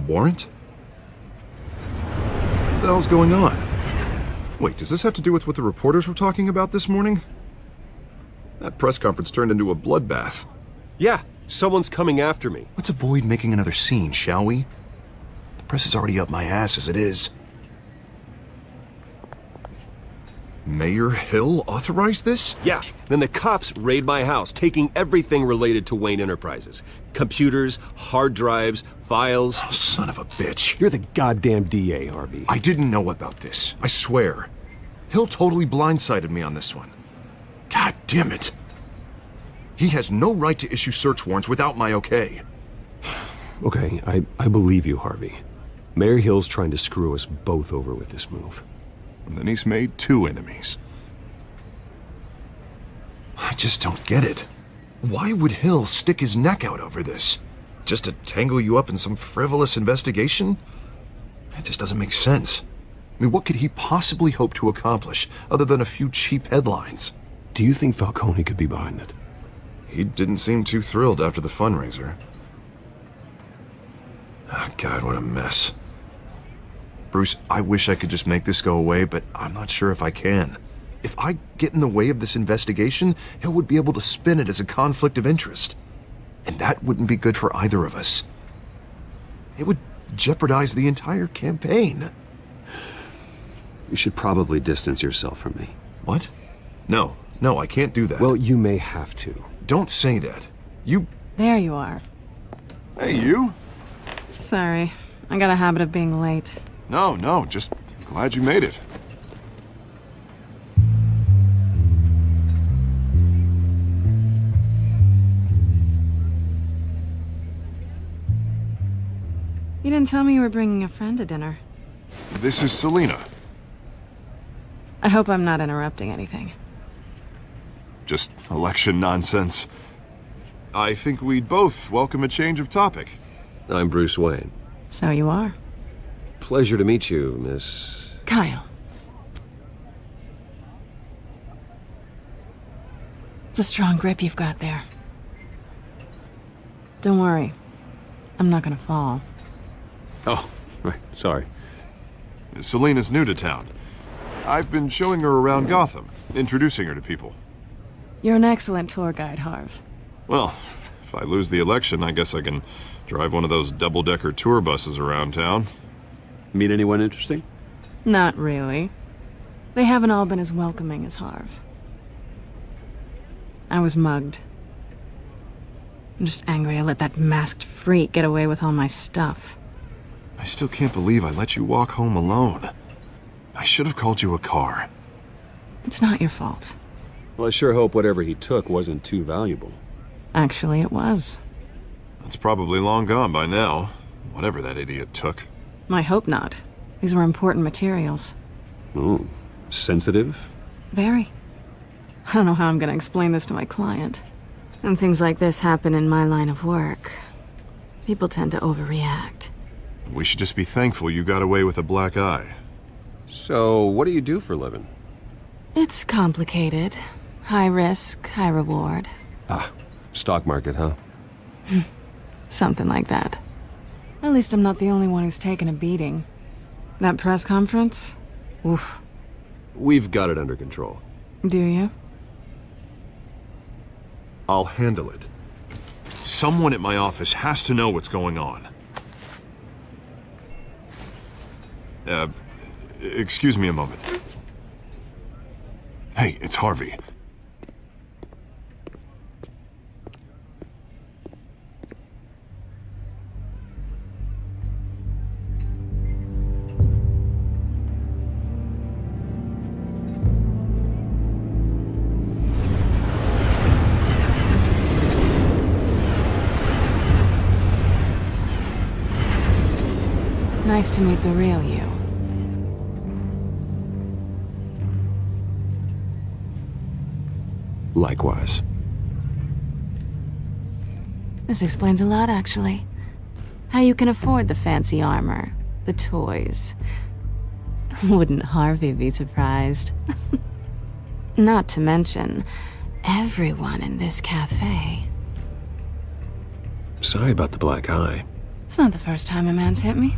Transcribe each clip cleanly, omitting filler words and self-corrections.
warrant? What the hell's going on? Wait, does this have to do with what the reporters were talking about this morning? That press conference turned into a bloodbath. Yeah, someone's coming after me. Let's avoid making another scene, shall we? The press is already up my ass as it is. Mayor Hill authorized this? Yeah, then the cops raid my house, taking everything related to Wayne Enterprises. Computers, hard drives, files. Oh, son of a bitch. You're the goddamn DA, Harvey. I didn't know about this. I swear. Hill totally blindsided me on this one. God damn it. He has no right to issue search warrants without my okay. Okay, I believe you, Harvey. Mayor Hill's trying to screw us both over with this move. And then he's made 2 enemies. I just don't get it. Why would Hill stick his neck out over this? Just to tangle you up in some frivolous investigation? It just doesn't make sense. I mean, what could he possibly hope to accomplish other than a few cheap headlines? Do you think Falcone could be behind it? He didn't seem too thrilled after the fundraiser. Ah, God, what a mess. Bruce, I wish I could just make this go away, but I'm not sure if I can. If I get in the way of this investigation, Hill would be able to spin it as a conflict of interest. And that wouldn't be good for either of us. It would jeopardize the entire campaign. You should probably distance yourself from me. What? No, I can't do that. Well, you may have to. Don't say that. You... There you are. Hey, you? Sorry, I got a habit of being late. No, just glad you made it. You didn't tell me you were bringing a friend to dinner. This is Selena. I hope I'm not interrupting anything. Just election nonsense. I think we'd both welcome a change of topic. I'm Bruce Wayne. So you are. Pleasure to meet you, Miss... Kyle. It's a strong grip you've got there. Don't worry. I'm not gonna fall. Oh, right, sorry. Selena's new to town. I've been showing her around Gotham, introducing her to people. You're an excellent tour guide, Harv. Well, if I lose the election, I guess I can drive one of those double-decker tour buses around town. Meet anyone interesting? Not really. They haven't all been as welcoming as Harv. I was mugged. I'm just angry I let that masked freak get away with all my stuff. I still can't believe I let you walk home alone. I should have called you a car. It's not your fault. Well, I sure hope whatever he took wasn't too valuable. Actually, it was. It's probably long gone by now, whatever that idiot took. I hope not. These were important materials. Ooh, sensitive? Very. I don't know how I'm gonna explain this to my client. When things like this happen in my line of work, people tend to overreact. We should just be thankful you got away with a black eye. So, what do you do for a living? It's complicated. High risk, high reward. Ah, stock market, huh? Something like that. At least I'm not the only one who's taken a beating. That press conference? Oof. We've got it under control. Do you? I'll handle it. Someone at my office has to know what's going on. Excuse me a moment. Hey, it's Harvey. Nice to meet the real you. Likewise. This explains a lot, actually. How you can afford the fancy armor, the toys. Wouldn't Harvey be surprised? Not to mention, everyone in this cafe. Sorry about the black eye. It's not the first time a man's hit me.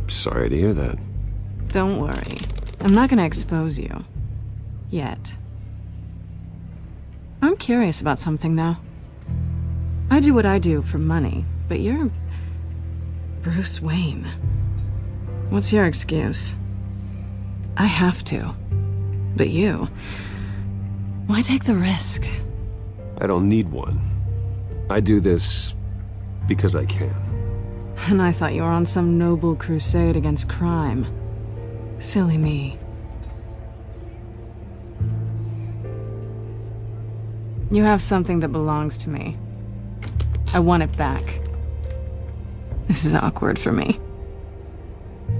Sorry to hear that. Don't worry. I'm not gonna expose you. Yet. I'm curious about something, though. I do what I do for money, but you're... Bruce Wayne. What's your excuse? I have to. But you... Why take the risk? I don't need one. I do this because I can. And I thought you were on some noble crusade against crime. Silly me. You have something that belongs to me. I want it back. This is awkward for me.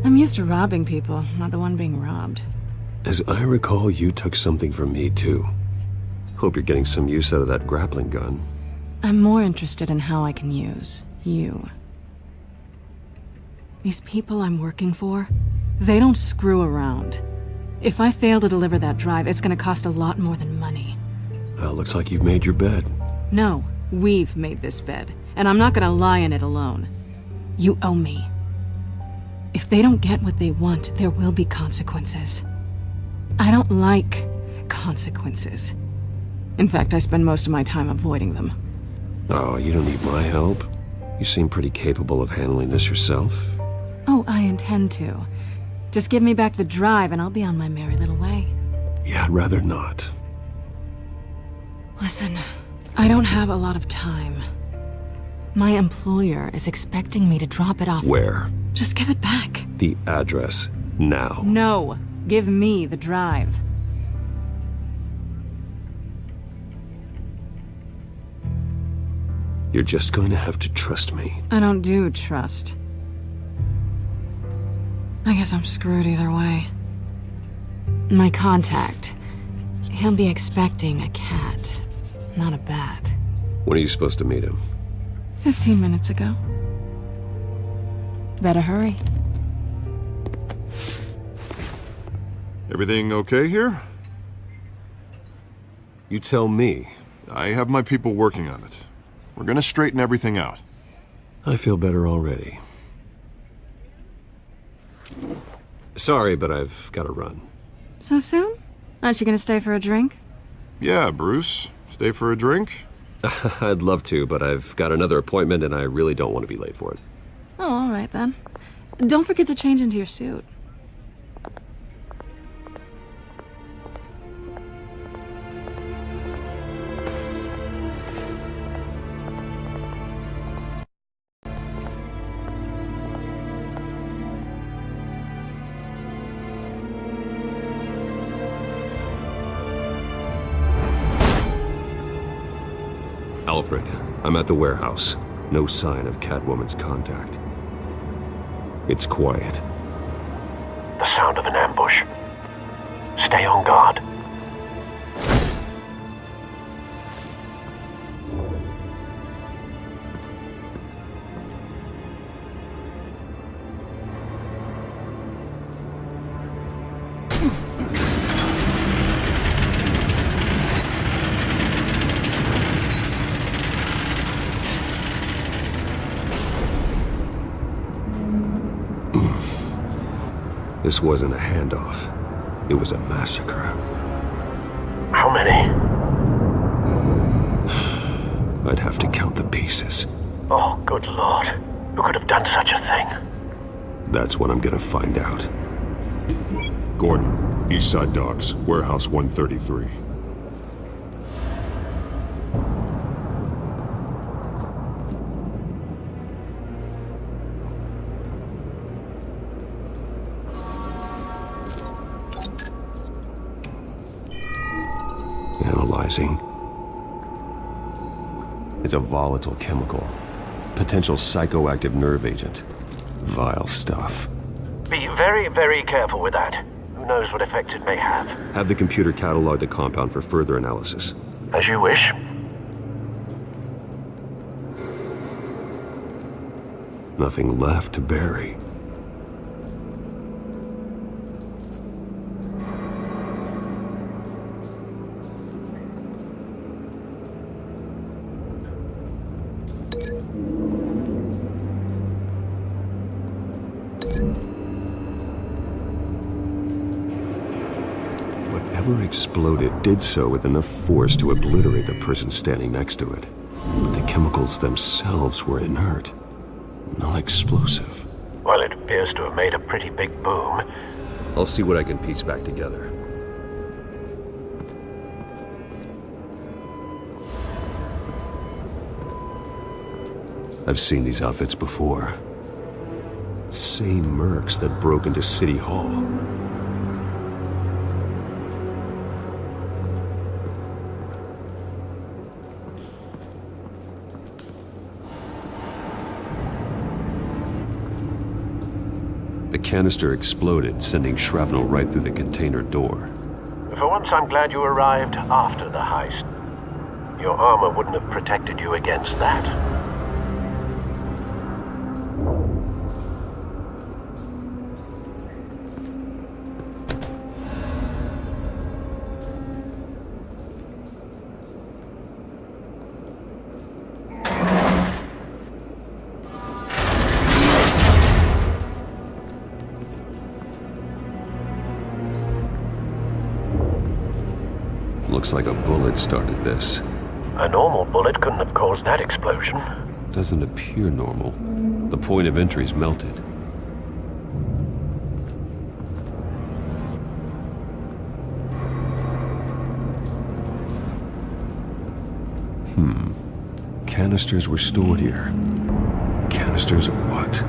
I'm used to robbing people, not the one being robbed. As I recall, you took something from me, too. Hope you're getting some use out of that grappling gun. I'm more interested in how I can use you. These people I'm working for, they don't screw around. If I fail to deliver that drive, it's gonna cost a lot more than money. Well, looks like you've made your bed. No, we've made this bed, and I'm not gonna lie in it alone. You owe me. If they don't get what they want, there will be consequences. I don't like consequences. In fact, I spend most of my time avoiding them. Oh, you don't need my help. You seem pretty capable of handling this yourself. Oh, I intend to. Just give me back the drive and I'll be on my merry little way. Yeah, I'd rather not. Listen, I don't have a lot of time. My employer is expecting me to drop it off. Where? Just give it back. The address, now. No, give me the drive. You're just going to have to trust me. I don't do trust. I guess I'm screwed either way. My contact, he'll be expecting a cat, not a bat. When are you supposed to meet him? 15 minutes ago. Better hurry. Everything okay here? You tell me. I have my people working on it. We're gonna straighten everything out. I feel better already. Sorry, but I've got to run. So soon? Aren't you gonna stay for a drink? Yeah, Bruce. Stay for a drink? I'd love to, but I've got another appointment and I really don't want to be late for it. Oh, all right then. Don't forget to change into your suit. Alfred, I'm at the warehouse. No sign of Catwoman's contact. It's quiet. The sound of an ambush. Stay on guard. This wasn't a handoff. It was a massacre. How many? I'd have to count the pieces. Oh, good lord. Who could have done such a thing? That's what I'm gonna find out. Gordon, East Side Docks, Warehouse 133. Analyzing. It's a volatile chemical. Potential psychoactive nerve agent. Vile stuff. Be very, very careful with that. Who knows what effect it may have. Have the computer catalog the compound for further analysis. As you wish. Nothing left to bury. whatever exploded did so with enough force to obliterate the person standing next to it. But the chemicals themselves were inert, not explosive. Well, it appears to have made a pretty big boom. I'll see what I can piece back together. I've seen these outfits before. Same mercs that broke into City Hall. The canister exploded, sending shrapnel right through the container door. For once, I'm glad you arrived after the heist. Your armor wouldn't have protected you against that. Looks like a bullet started this. A normal bullet couldn't have caused that explosion. Doesn't appear normal. The point of entry's melted. Canisters were stored here. Canisters of what?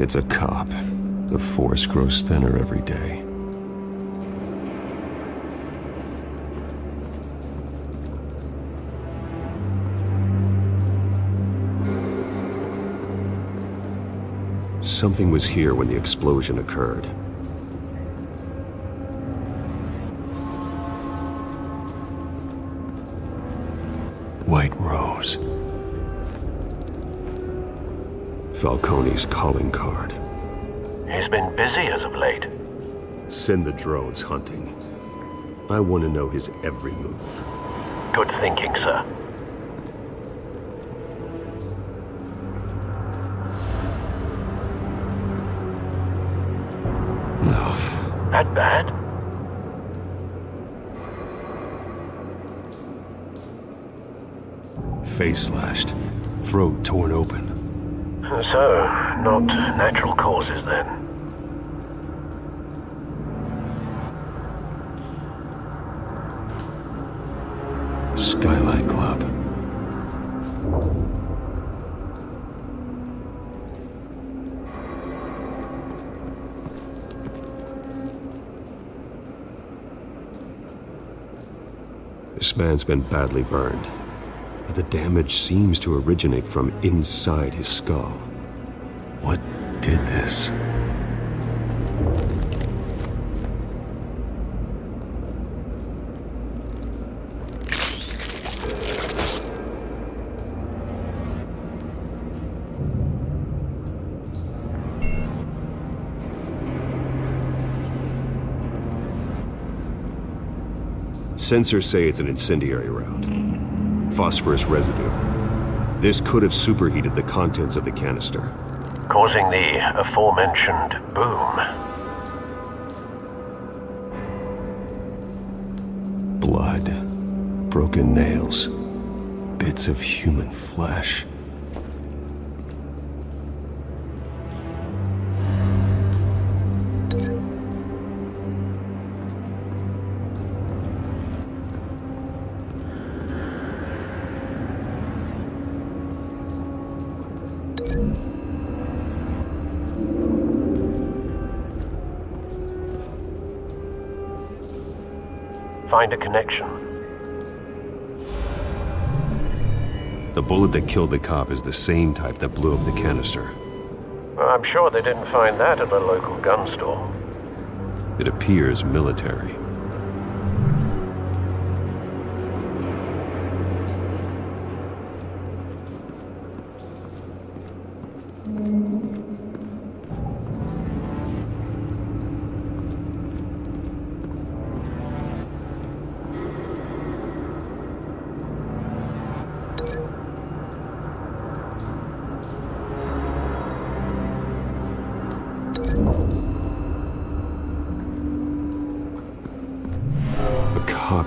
It's a cop. The force grows thinner every day. Something was here when the explosion occurred. White Rose. Falcone's calling card. He's been busy as of late. Send the drones hunting. I want to know his every move. Good thinking, sir. No. That bad? Face slashed. Throat torn open. So, not natural causes then. Skylight Club. This man's been badly burned. But the damage seems to originate from inside his skull. What did this? Sensors say it's an incendiary round. Phosphorus residue. This could have superheated the contents of the canister, Causing the aforementioned boom. Blood, broken nails, bits of human flesh. Find a connection. The bullet that killed the cop is the same type that blew up the canister. Well, I'm sure they didn't find that at the local gun store. It appears military.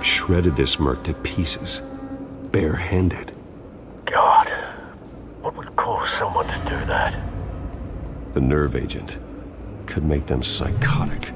cop shredded this merc to pieces, barehanded. God, what would cause someone to do that? The nerve agent could make them psychotic.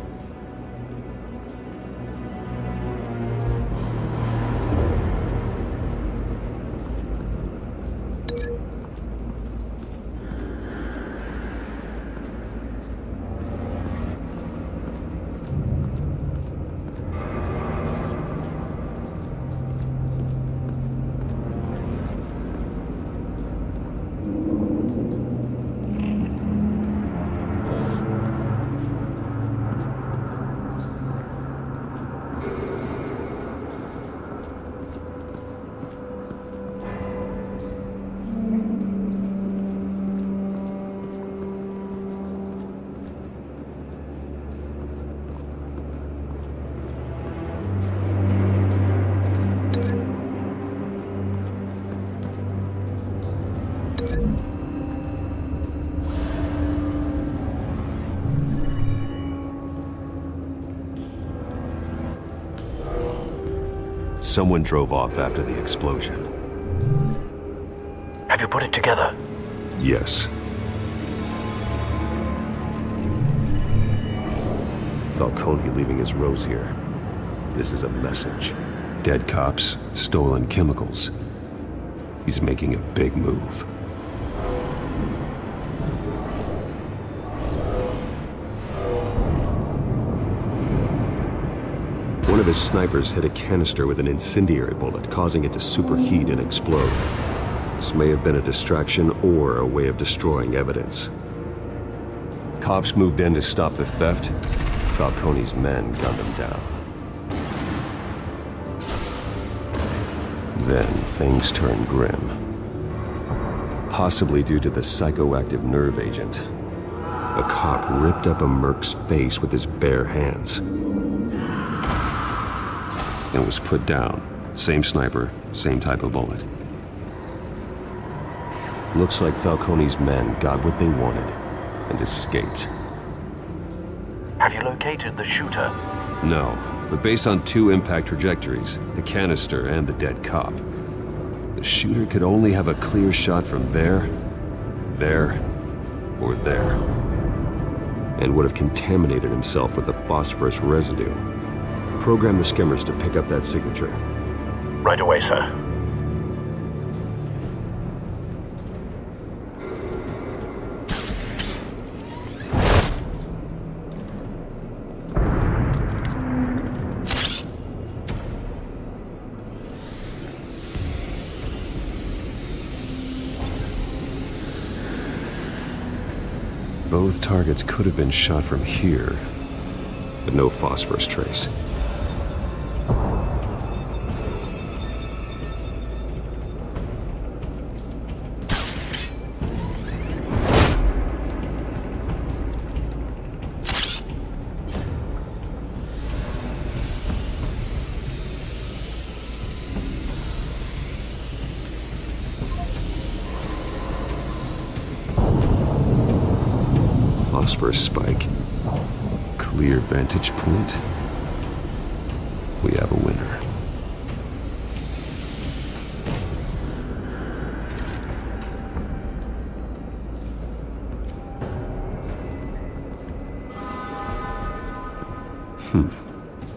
Someone drove off after the explosion. Have you put it together? Yes. Falcone leaving his rose here. This is a message. Dead cops, stolen chemicals. He's making a big move. One of his snipers hit a canister with an incendiary bullet, causing it to superheat and explode. This may have been a distraction or a way of destroying evidence. Cops moved in to stop the theft. Falcone's men gunned him down. Then things turned grim. Possibly due to the psychoactive nerve agent. A cop ripped up a merc's face with his bare hands. And was put down. Same sniper, same type of bullet. Looks like Falcone's men got what they wanted and escaped. Have you located the shooter? No, but based on two impact trajectories, the canister and the dead cop, the shooter could only have a clear shot from there, or there, and would have contaminated himself with the phosphorus residue. Program the skimmers to pick up that signature. Right away, sir. Both targets could have been shot from here, but no phosphorus trace. Phosphorus spike. Clear vantage point. We have a winner.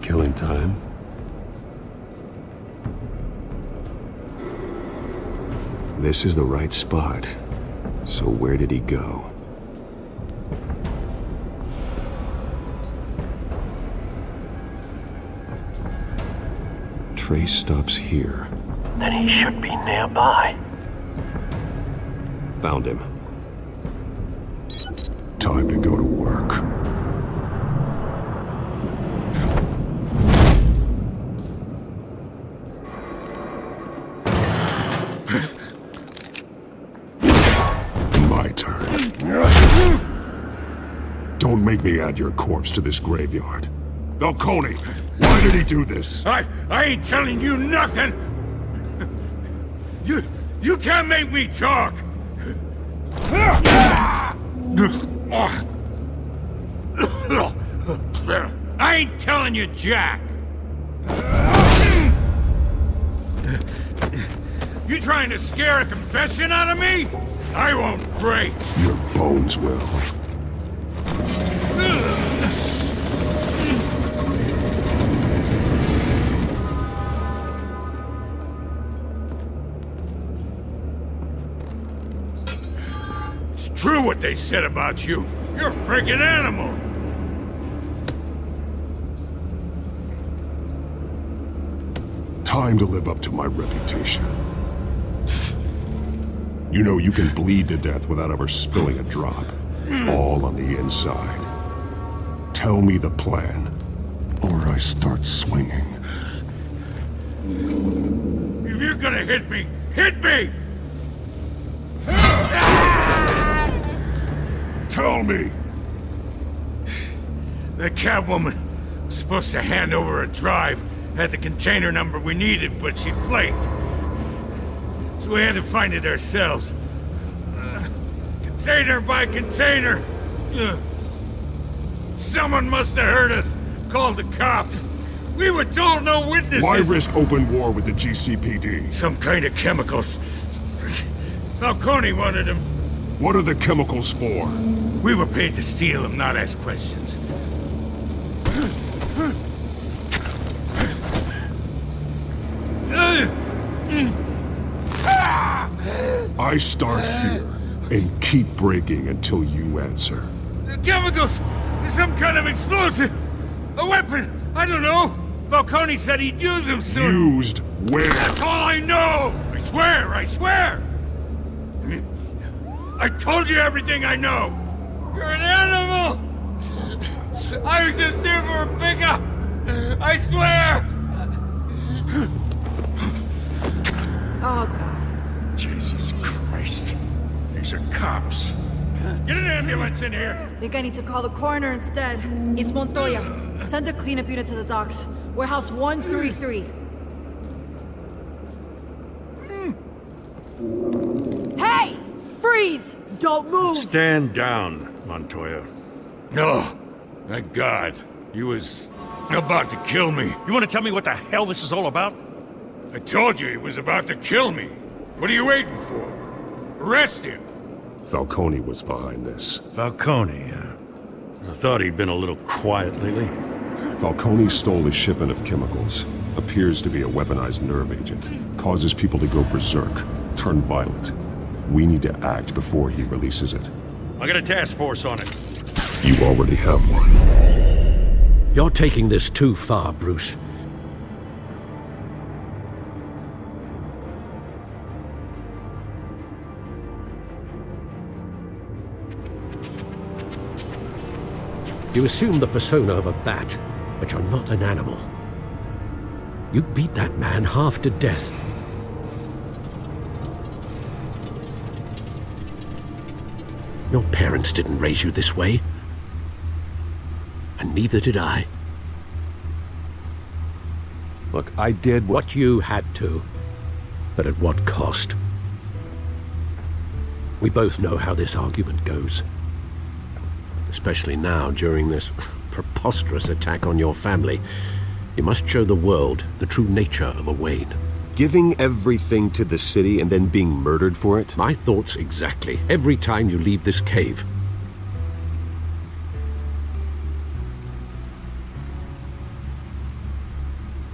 Killing time. This is the right spot. So where did he go? Trace stops here. Then he should be nearby. Found him. Time to go to work. My turn. Don't make me add your corpse to this graveyard. Falcone, why did he do this? I ain't telling you nothing! You can't make me talk! I ain't telling you jack! You trying to scare a confession out of me? I won't break. Your bones will. It's true what they said about you. You're a friggin' animal. Time to live up to my reputation. You know you can bleed to death without ever spilling a drop. All on the inside. Tell me the plan, or I start swinging. If you're gonna hit me, hit me! Tell me! The Catwoman was supposed to hand over a drive, had the container number we needed, but she flaked. So we had to find it ourselves. Container by container. Someone must have heard us, called the cops. We were told no witnesses. Why risk open war with the GCPD? Some kind of chemicals. Falcone wanted them. What are the chemicals for? We were paid to steal them, not ask questions. I start here and keep breaking until you answer. The chemicals! Some kind of explosive! A weapon! I don't know! Falcone said he'd use them soon! Used where? That's all I know! I swear! I swear! I told you everything I know! You're an animal! I was just here for a pickup! I swear! Oh, God. Jesus Christ. These are cops. Get an ambulance in here! Think I need to call the coroner instead. It's Montoya. Send a cleanup unit to the docks. Warehouse 133. Hey! Freeze! Don't move! Stand down, Montoya. No. Thank God. He was about to kill me. You want to tell me what the hell this is all about? I told you he was about to kill me. What are you waiting for? Arrest him! Falcone was behind this. Falcone, I thought he'd been a little quiet lately. Falcone stole a shipment of chemicals. Appears to be a weaponized nerve agent. Causes people to go berserk, turn violent. We need to act before he releases it. I got a task force on it. You already have one. You're taking this too far, Bruce. You assume the persona of a bat, but you're not an animal. You beat that man half to death. Your parents didn't raise you this way. And neither did I. Look, I did What you had to, but at what cost? We both know how this argument goes. Especially now, during this preposterous attack on your family. You must show the world the true nature of a Wayne. Giving everything to the city and then being murdered for it? My thoughts exactly, every time you leave this cave.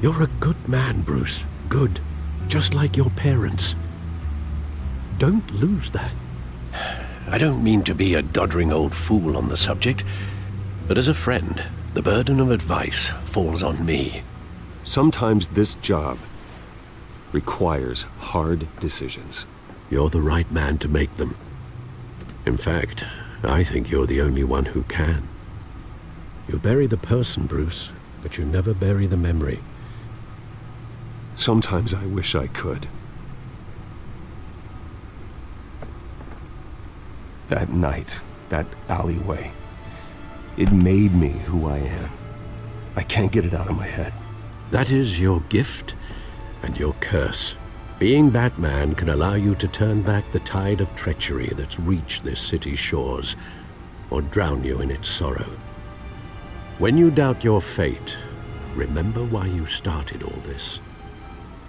You're a good man, Bruce. Good. Just like your parents. Don't lose that. I don't mean to be a doddering old fool on the subject, but as a friend, the burden of advice falls on me. Sometimes this job requires hard decisions. You're the right man to make them. In fact, I think you're the only one who can. You bury the person, Bruce, but you never bury the memory. Sometimes I wish I could. That night, that alleyway, it made me who I am. I can't get it out of my head. That is your gift and your curse. Being Batman can allow you to turn back the tide of treachery that's reached this city's shores, or drown you in its sorrow. When you doubt your fate, remember why you started all this.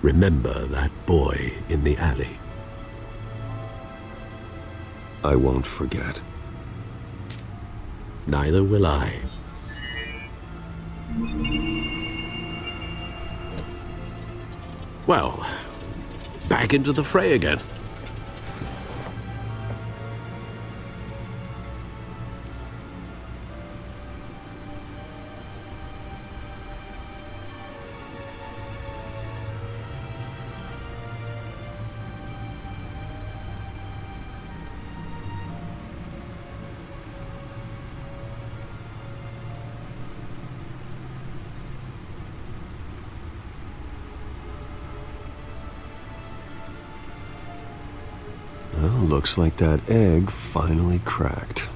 Remember that boy in the alley. I won't forget. Neither will I. Well, back into the fray again. Well, looks like that egg finally cracked.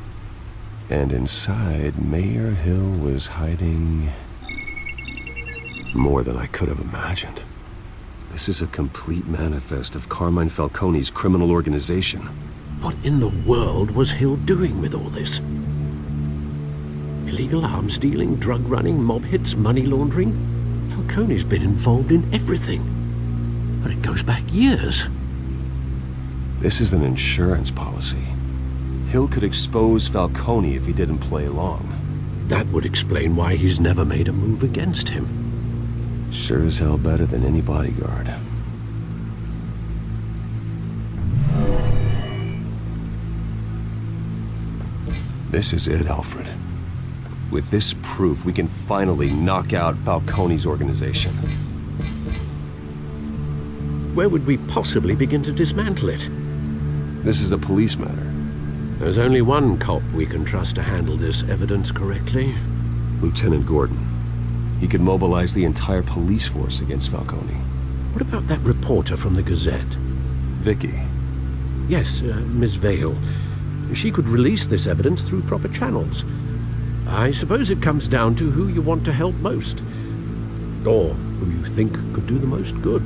And inside, Mayor Hill was hiding more than I could have imagined. This is a complete manifest of Carmine Falcone's criminal organization. What in the world was Hill doing with all this? Illegal arms dealing, drug running, mob hits, money laundering? Falcone's been involved in everything. But it goes back years. This is an insurance policy. Hill could expose Falcone if he didn't play along. That would explain why he's never made a move against him. Sure as hell better than any bodyguard. This is it, Alfred. With this proof, we can finally knock out Falcone's organization. Where would we possibly begin to dismantle it? This is a police matter. There's only one cop we can trust to handle this evidence correctly. Lieutenant Gordon. He could mobilize the entire police force against Falcone. What about that reporter from the Gazette? Vicky. Yes, Miss Vale. She could release this evidence through proper channels. I suppose it comes down to who you want to help most. Or who you think could do the most good.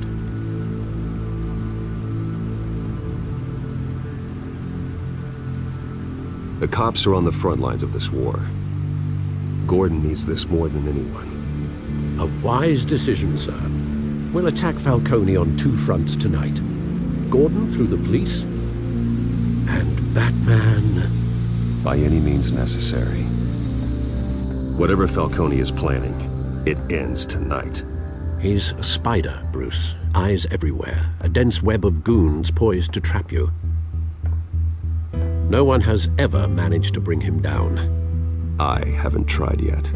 The cops are on the front lines of this war. Gordon needs this more than anyone. A wise decision, sir. We'll attack Falcone on two fronts tonight. Gordon through the police, and Batman... by any means necessary. Whatever Falcone is planning, it ends tonight. He's a spider, Bruce. Eyes everywhere. A dense web of goons poised to trap you. No one has ever managed to bring him down. I haven't tried yet.